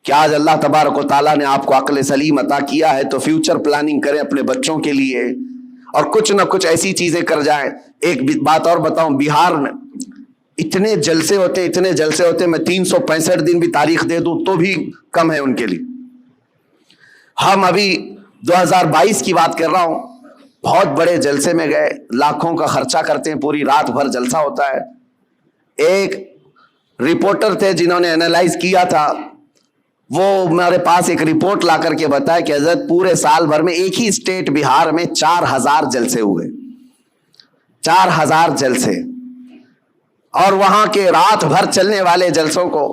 کہ آج اللہ تبارک و تعالیٰ نے آپ کو عقل سلیم عطا کیا ہے تو فیوچر پلاننگ کریں اپنے بچوں کے لیے اور کچھ نہ کچھ ایسی چیزیں کر جائیں. ایک بات اور بتاؤں، بہار میں اتنے جلسے ہوتے میں 365 دن بھی تاریخ دے دوں تو بھی کم ہے ان کے لیے. ہم ابھی 2022 کی بات کر رہا ہوں، بہت بڑے جلسے میں گئے، لاکھوں کا خرچہ کرتے ہیں، پوری رات بھر جلسہ ہوتا ہے. ایک رپورٹر تھے جنہوں نے اینالائز کیا تھا، وہ میرے پاس ایک رپورٹ لا کر کے بتایا کہ حضرت پورے سال بھر میں ایک ہی اسٹیٹ بہار میں 4000 جلسے ہوئے، 4000 جلسے. اور وہاں کے رات بھر چلنے والے جلسوں کو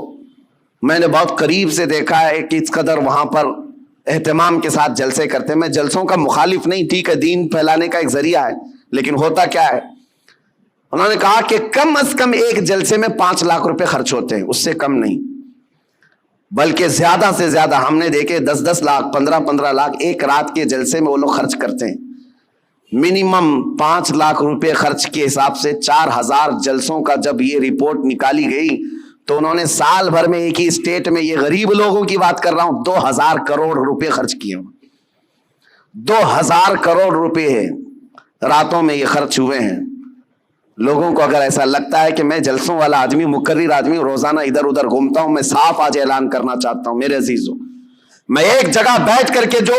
میں نے بہت قریب سے دیکھا ہے کہ اس قدر وہاں پر اہتمام کے ساتھ جلسے کرتے. میں جلسوں کا مخالف نہیں، ٹھیک ہے، دین پھیلانے کا ایک ذریعہ ہے، لیکن ہوتا کیا ہے، انہوں نے کہا کہ کم از کم ایک جلسے میں 5 لاکھ روپے خرچ ہوتے ہیں، اس سے کم نہیں، بلکہ زیادہ سے زیادہ ہم نے دیکھے 10 لاکھ 15 لاکھ ایک رات کے جلسے میں وہ لوگ خرچ کرتے ہیں. منیمم 5 لاکھ روپے خرچ کے حساب سے 4000 جلسوں کا جب یہ رپورٹ نکالی گئی تو انہوں نے سال بھر میں ایک ہی اسٹیٹ میں، یہ غریب لوگوں کی بات کر رہا ہوں، 2000 کروڑ روپے خرچ کیے. 2000 کروڑ روپے راتوں میں یہ خرچ ہوئے ہیں. لوگوں کو اگر ایسا لگتا ہے کہ میں جلسوں والا آدمی، مقرر آدمی، روزانہ ادھر ادھر گھومتا ہوں، میں صاف آج اعلان کرنا چاہتا ہوں میرے عزیزوں، میں ایک جگہ بیٹھ کر کے جو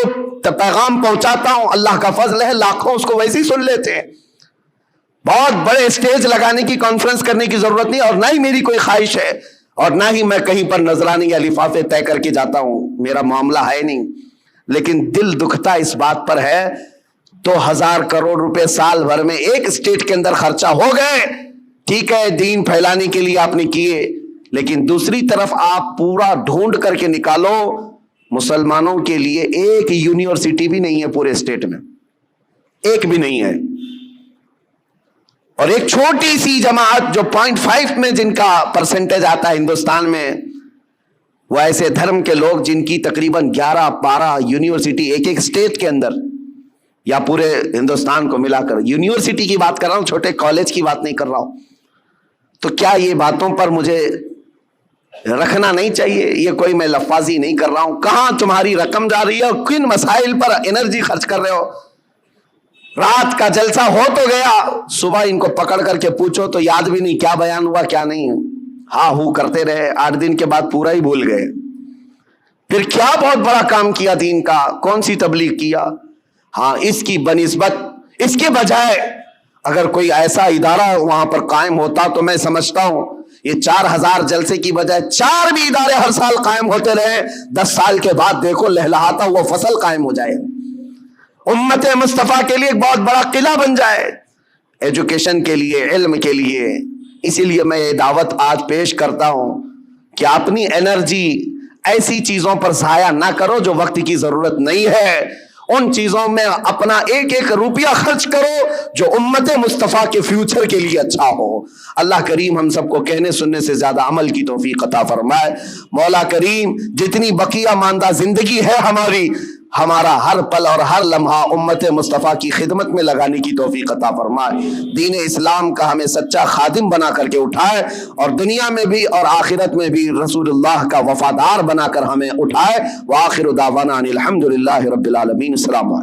پیغام پہنچاتا ہوں اللہ کا فضل ہے، لاکھوں اس کو ویسے ہی سن لیتے ہیں. بہت بڑے اسٹیج لگانے کی، کانفرنس کرنے کی ضرورت نہیں، اور نہ ہی میری کوئی خواہش ہے، اور نہ ہی میں کہیں پر نذرانے یا لفافے طے کر کے جاتا ہوں، میرا معاملہ ہے نہیں. لیکن دل دکھتا اس بات پر ہے 2000 کروڑ روپے سال بھر میں ایک اسٹیٹ کے اندر خرچہ ہو گئے. ٹھیک ہے، دین پھیلانے کے لیے آپ نے کیے، لیکن دوسری طرف آپ پورا ڈھونڈ کر کے نکالو، مسلمانوں کے لیے ایک یونیورسٹی بھی نہیں ہے پورے اسٹیٹ میں، ایک بھی نہیں ہے. اور ایک چھوٹی سی جماعت جو 0.5 میں جن کا پرسنٹیج آتا ہے ہندوستان میں، وہ ایسے دھرم کے لوگ جن کی تقریباً 11-12 یونیورسٹی ایک اسٹیٹ کے اندر یا پورے ہندوستان کو ملا کر. یونیورسٹی کی بات کر رہا ہوں، چھوٹے کالج کی بات نہیں کر رہا ہوں. تو کیا یہ باتوں پر مجھے رکھنا نہیں چاہیے؟ یہ کوئی میں لفاظی نہیں کر رہا ہوں. کہاں تمہاری رقم جا رہی ہے اور کن مسائل پر انرجی خرچ کر رہے ہو؟ رات کا جلسہ ہو تو گیا، صبح ان کو پکڑ کر کے پوچھو تو یاد بھی نہیں کیا بیان ہوا کیا نہیں. ہاں ہو کرتے رہے، 8 دن کے بعد پورا ہی بھول گئے. پھر کیا بہت بڑا کام کیا دین کا، کون سی تبلیغ کیا؟ ہاں، اس کی بنسبت، اس کے بجائے اگر کوئی ایسا ادارہ وہاں پر قائم ہوتا تو میں سمجھتا ہوں یہ 4000 جلسے کی بجائے 4 بھی ادارے ہر سال قائم ہوتے رہے، 10 سال کے بعد دیکھو لہلہاتا ہوا فصل قائم ہو جائے، امت مصطفیٰ کے لیے ایک بہت بڑا قلعہ بن جائے، ایجوکیشن کے لیے، علم کے لیے. اسی لیے میں یہ دعوت آج پیش کرتا ہوں کہ اپنی انرجی ایسی چیزوں پر ضائع نہ کرو جو وقت کی ضرورت نہیں ہے. ان چیزوں میں اپنا ایک ایک روپیہ خرچ کرو جو امت مصطفیٰ کے فیوچر کے لیے اچھا ہو. اللہ کریم ہم سب کو کہنے سننے سے زیادہ عمل کی توفیق عطا فرمائے. مولا کریم جتنی بقیہ ماندہ زندگی ہے ہماری، ہمارا ہر پل اور ہر لمحہ امت مصطفیٰ کی خدمت میں لگانے کی توفیق عطا فرمائے. دین اسلام کا ہمیں سچا خادم بنا کر کے اٹھائے، اور دنیا میں بھی اور آخرت میں بھی رسول اللہ کا وفادار بنا کر ہمیں اٹھائے. وآخر دعوانا ان الحمدللہ رب العالمین. السلام علیکم.